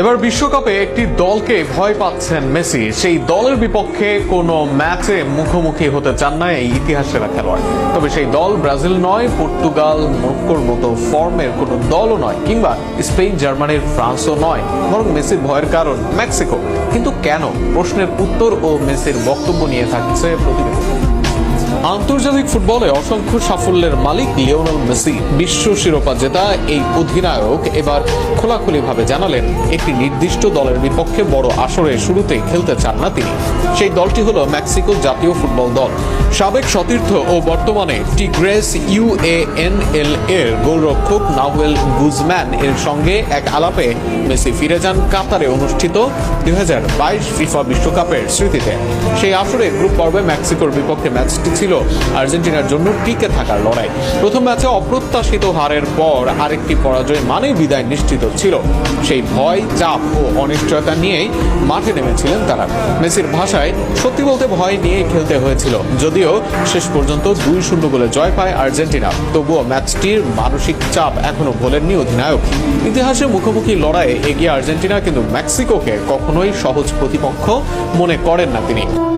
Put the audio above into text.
এবার বিশ্বকাপে একটি দলকে ভয় পাচ্ছেন মেসি। সেই দলের বিপক্ষে কোনো ম্যাচে মুখোমুখি হতে চান না এই ইতিহাসের খেলোয়াড়। তবে সেই দল ব্রাজিল নয়, পর্তুগাল, মরক্কোর মতো ফর্মের কোনো দলও নয়, কিংবা স্পেন, জার্মানির, ফ্রান্সও নয়, বরং মেসির ভয়ের কারণ মেক্সিকো। কিন্তু কেন? প্রশ্নের উত্তর ও মেসির বক্তব্য নিয়ে থাকছে প্রতিবেদন। আন্তর্জাতিক ফুটবলে অসংখ্য সাফল্যের মালিক লিওনেল মেসি। বিশ্ব শিরোপা জেতা এই অধিনায়ক এবার খোলাখুলিভাবে জানালেন, একটি নির্দিষ্ট দলের বিপক্ষে বড় আসরে শুরুতেই খেলতে চান না তিনি। সেই দলটি হলো মেক্সিকো জাতীয় ফুটবল দল। সাবেক সতীর্থ ও বর্তমানে টিগ্রেস UANL এর গোলরক্ষক নাহুয়েল গুজম্যান এর সঙ্গে এক আলাপে মেসি ফিরে যান কাতারে অনুষ্ঠিত 2022 ফিফা বিশ্বকাপের স্মৃতিতে। সেই আসরে গ্রুপ পর্বে মেক্সিকোর বিপক্ষে ম্যাচটি ছিল আর্জেন্টিনার জন্য টিকে থাকার লড়াই। প্রথম ম্যাচে অপ্রত্যাশিত হারের পর আরেকটি পরাজয় মানেই বিদায় নিশ্চিত ছিল। সেই ভয়, চাপ ও অনিশ্চয়তা নিয়েই মাঠে নেমেছিলেন তারা। মেসির ভাষায়, সত্যি বলতে ভয় নিয়েই খেলতে হয়েছিল। যদিও শেষ পর্যন্ত 2-0 গোলে জয় পায় আর্জেন্টিনা, তবুও ম্যাচটির মানসিক চাপ এখনো ভোলেননি অধিনায়ক। ইতিহাসে মুখোমুখি লড়াইয়ে এগিয়ে আর্জেন্টিনা, কিন্তু মেক্সিকোকে কখনোই সহজ প্রতিপক্ষ মনে করেন না তিনি।